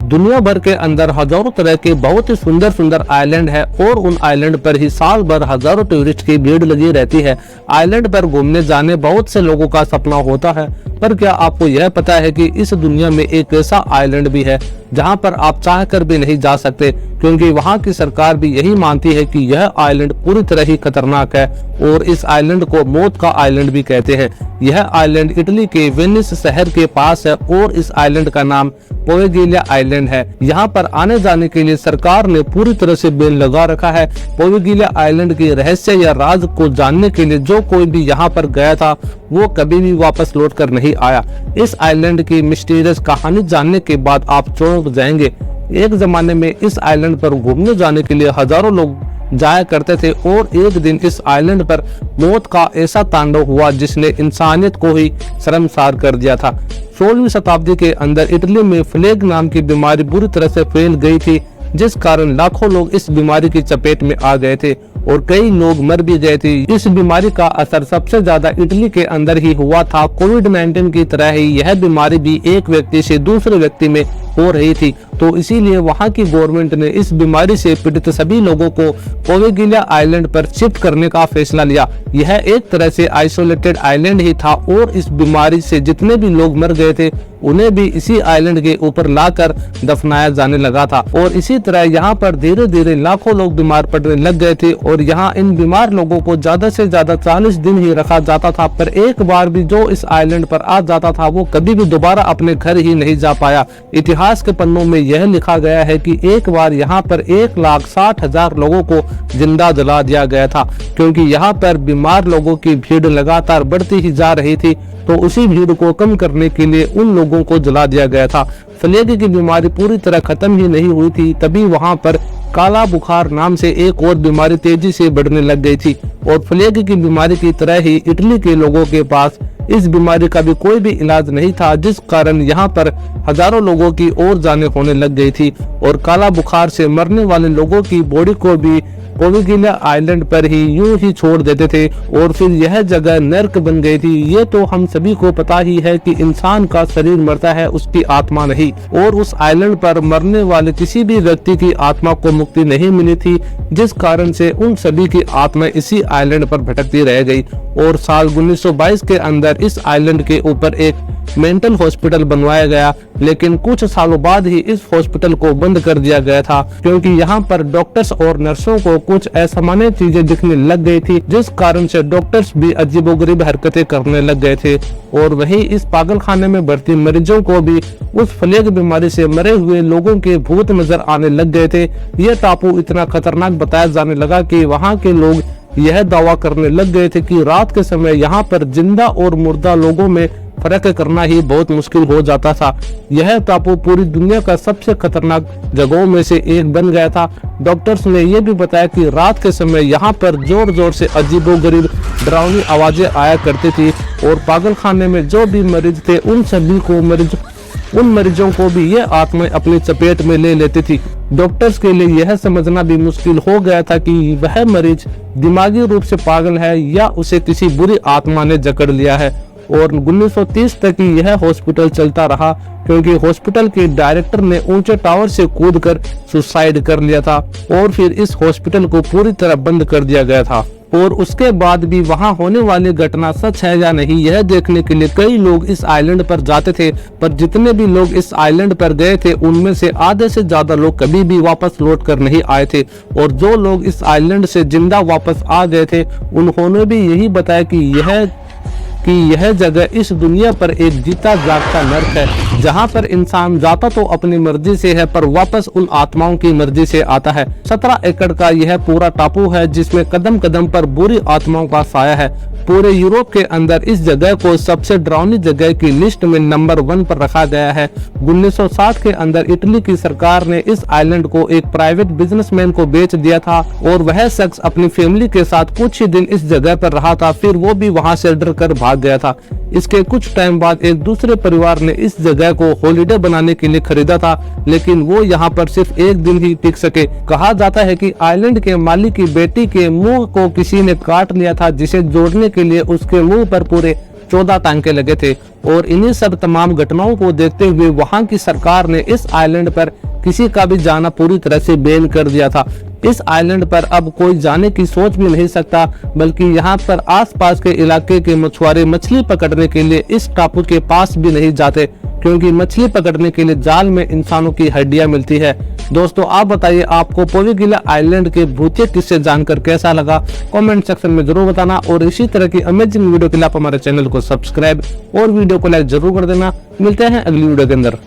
दुनिया भर के अंदर हजारों तरह के बहुत ही सुंदर सुंदर आइलैंड है और उन आइलैंड पर ही साल भर हजारों टूरिस्ट की भीड़ लगी रहती है। आइलैंड पर घूमने जाने बहुत से लोगों का सपना होता है, पर क्या आपको यह पता है कि इस दुनिया में एक ऐसा आइलैंड भी है जहां पर आप चाह कर भी नहीं जा सकते, क्योंकि वहां की सरकार भी यही मानती है कि यह आइलैंड पूरी तरह ही खतरनाक है और इस आइलैंड को मौत का आइलैंड भी कहते हैं। यह आइलैंड इटली के वेनिस शहर के पास है और इस आइलैंड का नाम पोवेगिलिया आइलैंड है। यहाँ पर आने जाने के लिए सरकार ने पूरी तरह से बैन लगा रखा है। पोवेगिलिया आइलैंड के रहस्य या राज को जानने के लिए जो कोई भी यहाँ पर गया था वो कभी भी वापस लौट कर नहीं आया। इस आइलैंड की मिस्टीरियस कहानी जानने के बाद आप चौंक जाएंगे। एक जमाने में इस आइलैंड पर घूमने जाने के लिए हजारों लोग जाया करते थे और एक दिन इस आइलैंड पर मौत का ऐसा तांडव हुआ जिसने इंसानियत को ही शर्मसार कर दिया था। 16वीं शताब्दी के अंदर इटली में प्लेग नाम की बीमारी बुरी तरह से फैल गई थी, जिस कारण लाखों लोग इस बीमारी की चपेट में आ गए थे और कई लोग मर भी गए थे। इस बीमारी का असर सबसे ज्यादा इटली के अंदर ही हुआ था। कोविड-19 की तरह ही यह बीमारी भी एक व्यक्ति से दूसरे व्यक्ति में हो रही थी, तो इसीलिए वहां की गवर्नमेंट ने इस बीमारी से पीड़ित सभी लोगों को पोवेगिलिया आइलैंड पर शिफ्ट करने का फैसला लिया। यह एक तरह से आइसोलेटेड आइलैंड ही था और इस बीमारी से जितने भी लोग मर गए थे उन्हें भी इसी आइलैंड के ऊपर लाकर दफनाया जाने लगा था और इसी तरह यहाँ पर धीरे धीरे लाखों लोग बीमार पड़ने लग गए थे और यहाँ इन बीमार लोगों को ज्यादा से ज्यादा 40 दिन ही रखा जाता था। पर एक बार भी जो इस आइलैंड पर आ जाता था वो कभी भी दोबारा अपने घर ही नहीं जा पाया। इतिहास के पन्नों में यह लिखा गया है कि एक बार यहाँ पर 1,60,000 लोगों को जिंदा जला दिया गया था, क्योंकि यहाँ पर बीमार लोगों की भीड़ लगातार बढ़ती ही जा रही थी, तो उसी भीड़ को कम करने के लिए उन लोगों को जला दिया गया था। प्लेग की बीमारी पूरी तरह खत्म ही नहीं हुई थी, तभी वहां पर काला बुखार नाम से एक और बीमारी तेजी से बढ़ने लग गई थी और प्लेग की बीमारी की तरह ही इटली के लोगों के पास इस बीमारी का भी कोई भी इलाज नहीं था, जिस कारण यहाँ पर हजारों लोगों की और जानें होने लग गई थी और काला बुखार से मरने वाले लोगों की बॉडी को भी पोवेगिलिया आइलैंड पर ही यूं ही छोड़ देते थे और फिर यह जगह नर्क बन गई थी। ये तो हम सभी को पता ही है कि इंसान का शरीर मरता है, उसकी आत्मा नहीं, और उस आइलैंड पर मरने वाले किसी भी व्यक्ति की आत्मा को मुक्ति नहीं मिली थी, जिस कारण से उन सभी की आत्मा इसी आइलैंड पर भटकती रह गई। और साल 1922 के अंदर इस आइलैंड के ऊपर एक मेंटल हॉस्पिटल बनवाया गया, लेकिन कुछ सालों बाद ही इस हॉस्पिटल को बंद कर दिया गया था, क्योंकि यहाँ पर डॉक्टर्स और नर्सों को कुछ असामान्य चीजें दिखने लग गई थी, जिस कारण से डॉक्टर्स भी अजीबोगरीब हरकतें करने लग गए थे। और वहीं इस पागलखाने में भर्ती मरीजों को भी उस प्लेग बीमारी से मरे हुए लोगों के भूत नजर आने लग गए थे। यह टापू इतना खतरनाक बताया जाने लगा कि वहाँ के लोग यह दावा करने लग गए थे कि रात के समय यहाँ पर जिंदा और मुर्दा लोगों में फर्क करना ही बहुत मुश्किल हो जाता था। यह टापू पूरी दुनिया का सबसे खतरनाक जगहों में से एक बन गया था। डॉक्टर्स ने यह भी बताया कि रात के समय यहाँ पर जोर जोर से अजीबोगरीब डरावनी आवाजें आया करती थी और पागलखाने में जो भी मरीज थे उन मरीजों को भी यह आत्माएं अपनी चपेट में ले लेती थी। डॉक्टर्स के लिए यह समझना भी मुश्किल हो गया था कि वह मरीज दिमागी रूप से पागल है या उसे किसी बुरी आत्मा ने जकड़ लिया है। और 1930 तक ही यह हॉस्पिटल चलता रहा, क्योंकि हॉस्पिटल के डायरेक्टर ने ऊंचे टावर से कूदकर सुसाइड कर लिया था और फिर इस हॉस्पिटल को पूरी तरह बंद कर दिया गया था। और उसके बाद भी वहां होने वाली घटना सच है या नहीं यह देखने के लिए कई लोग इस आइलैंड पर जाते थे, पर जितने भी लोग इस आइलैंड पर गए थे उनमें से आधे से ज्यादा लोग कभी भी वापस लौट कर नहीं आए थे। और जो लोग इस आइलैंड से जिंदा वापस आ गए थे उन्होंने भी यही बताया कि यह जगह इस दुनिया पर एक जीता जागता नर्क है, जहां पर इंसान जाता तो अपनी मर्जी से है पर वापस उन आत्माओं की मर्जी से आता है। 17 एकड़ का यह पूरा टापू है, जिसमें कदम कदम पर बुरी आत्माओं का साया है। पूरे यूरोप के अंदर इस जगह को सबसे डरावनी जगह की लिस्ट में नंबर 1 पर रखा गया है। 1960 के अंदर इटली की सरकार ने इस आइलैंड को एक प्राइवेट बिजनेसमैन को बेच दिया था और वह शख्स अपनी फैमिली के साथ कुछ ही दिन इस जगह पर रहा था, फिर वो भी वहां से डर कर भाग गया था। इसके कुछ टाइम बाद एक दूसरे परिवार ने इस जगह को हॉलिडे बनाने के लिए खरीदा था, लेकिन वो यहाँ पर सिर्फ एक दिन ही टिक सके। कहा जाता है कि आइलैंड के मालिक की बेटी के मुंह को किसी ने काट लिया था, जिसे जोड़ने के लिए उसके मुंह पर पूरे 14 टांके लगे थे और इन्हीं सब तमाम घटनाओं को देखते हुए वहां की सरकार ने इस आइलैंड पर किसी का भी जाना पूरी तरह से बैन कर दिया था। इस आइलैंड पर अब कोई जाने की सोच भी नहीं सकता, बल्कि यहाँ पर आसपास के इलाके के मछुआरे मछली पकड़ने के लिए इस टापू के पास भी नहीं जाते, क्योंकि मछली पकड़ने के लिए जाल में इंसानों की हड्डियां मिलती है। दोस्तों आप बताइए, आपको पोविगिला आइलैंड के भूतिया किस्से जानकर कैसा लगा? कमेंट सेक्शन में जरूर बताना और इसी तरह की अमेजिंग वीडियो के लिए आप हमारे चैनल को सब्सक्राइब और वीडियो को लाइक जरूर कर देना। मिलते हैं अगली वीडियो के अंदर।